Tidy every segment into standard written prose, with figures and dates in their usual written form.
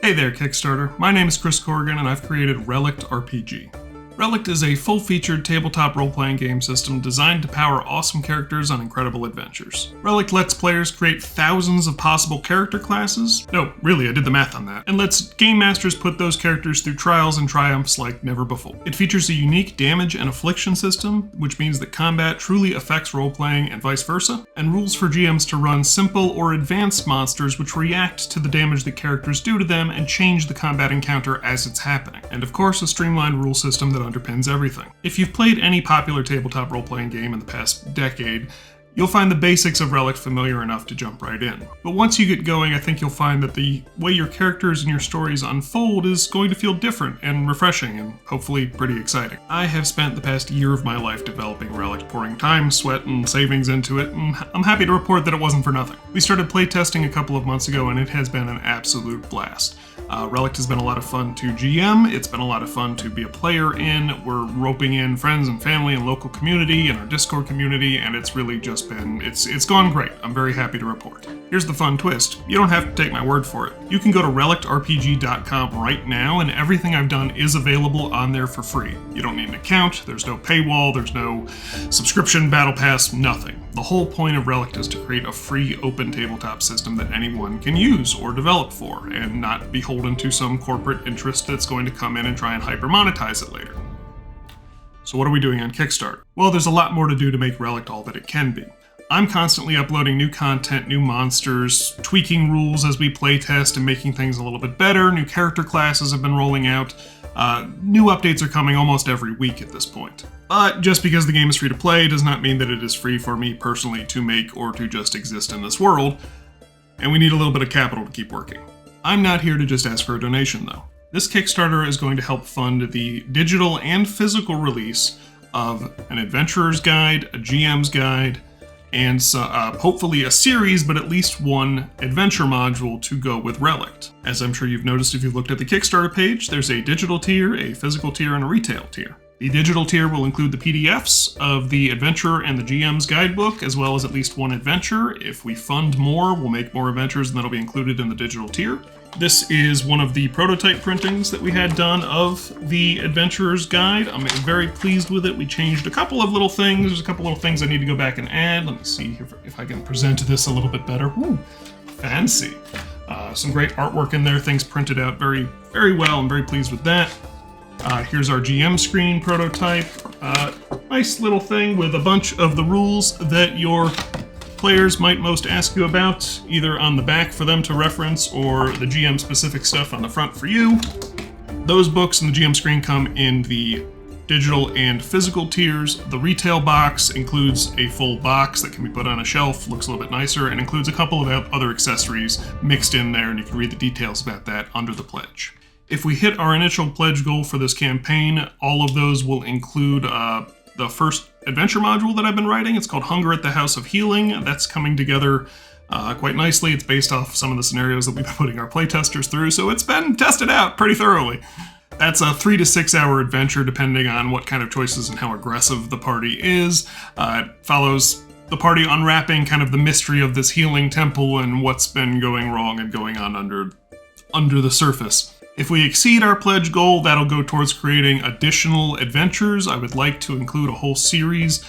Hey there, Kickstarter. My name is Chris Corrigan, and I've created Relict RPG. Relict is a full-featured tabletop role-playing game system designed to power awesome characters on incredible adventures. Relict lets players create thousands of possible character classes. No, really, I did the math on that. And lets game masters put those characters through trials and triumphs like never before. It features a unique damage and affliction system, which means that combat truly affects role-playing and vice versa, and rules for GMs to run simple or advanced monsters which react to the damage that characters do to them and change the combat encounter as it's happening. And of course, a streamlined rule system that underpins everything. If you've played any popular tabletop role-playing game in the past decade, you'll find the basics of Relict familiar enough to jump right in. But once you get going, I think you'll find that the way your characters and your stories unfold is going to feel different and refreshing and hopefully pretty exciting. I have spent the past year of my life developing Relict, pouring time, sweat, and savings into it, and I'm happy to report that it wasn't for nothing. We started playtesting a couple of months ago, and it has been an absolute blast. Relict has been a lot of fun to GM, it's been a lot of fun to be a player in, we're roping in friends and family and local community and our Discord community, and it's really just been, it's gone great. I'm very happy to report. Here's the fun twist. You don't have to take my word for it. You can go to relictrpg.com right now, and everything I've done is available on there for free. You don't need an account, there's no paywall, there's no subscription, battle pass, nothing. The whole point of Relict is to create a free open tabletop system that anyone can use or develop for, and not beholden to some corporate interest that's going to come in and try and hyper monetize it later. So what are we doing on Kickstarter? Well, there's a lot more to do to make Relict all that it can be. I'm constantly uploading new content, new monsters, tweaking rules as we playtest and making things a little bit better. New character classes have been rolling out. New updates are coming almost every week at this point. But just because the game is free to play does not mean that it is free for me personally to make or to just exist in this world, and we need a little bit of capital to keep working. I'm not here to just ask for a donation though. This Kickstarter is going to help fund the digital and physical release of an adventurer's guide, a GM's guide, and hopefully a series, but at least one adventure module to go with Relict. As I'm sure you've noticed if you've looked at the Kickstarter page, there's a digital tier, a physical tier, and a retail tier. The digital tier will include the PDFs of the adventure and the GM's guidebook, as well as at least one adventure. If we fund more, we'll make more adventures, and that'll be included in the digital tier. This is one of the prototype printings that we had done of the Adventurer's Guide. I'm very pleased with it. We changed a couple of little things. There's a couple little things I need to go back and add. Let me see if I can present this a little bit better. Ooh, fancy. Some great artwork in there, things printed out very, very well. I'm very pleased with that. Here's our GM screen prototype. Nice little thing with a bunch of the rules that your players might most ask you about, either on the back for them to reference or the GM specific stuff on the front for you. Those books and the GM screen come in the digital and physical tiers. The retail box includes a full box that can be put on a shelf, looks a little bit nicer, and includes a couple of other accessories mixed in there, and you can read the details about that under the pledge. If we hit our initial pledge goal for this campaign, all of those will include the first adventure module that I've been writing. It's called Hunger at the House of Healing. That's coming together quite nicely. It's based off some of the scenarios that we've been putting our playtesters through, so it's been tested out pretty thoroughly. That's a 3 to 6 hour adventure depending on what kind of choices and how aggressive the party is. It follows the party unwrapping kind of the mystery of this healing temple and what's been going wrong and going on under the surface. If we exceed our pledge goal, that'll go towards creating additional adventures. I would like to include a whole series,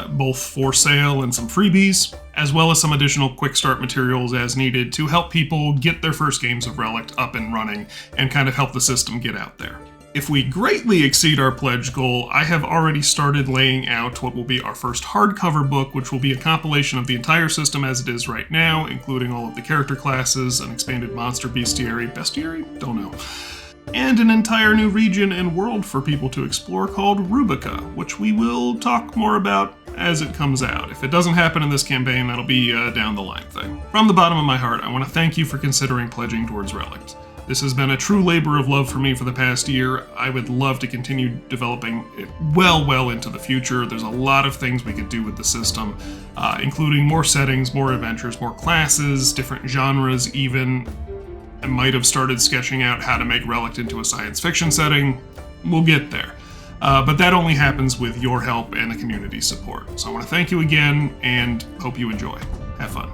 both for sale and some freebies, as well as some additional quick start materials as needed to help people get their first games of Relict up and running and kind of help the system get out there. If we greatly exceed our pledge goal, I have already started laying out what will be our first hardcover book, which will be a compilation of the entire system as it is right now, including all of the character classes, an expanded monster bestiary, don't know, and an entire new region and world for people to explore called Rubica, which we will talk more about as it comes out. If it doesn't happen in this campaign, that'll be a down the line thing. From the bottom of my heart, I want to thank you for considering pledging towards Relict. This has been a true labor of love for me for the past year. I would love to continue developing it well into the future. There's a lot of things we could do with the system, including more settings, more adventures, more classes, different genres even. I might have started sketching out how to make Relict into a science fiction setting. We'll get there. But that only happens with your help and the community support. So I want to thank you again and hope you enjoy. Have fun.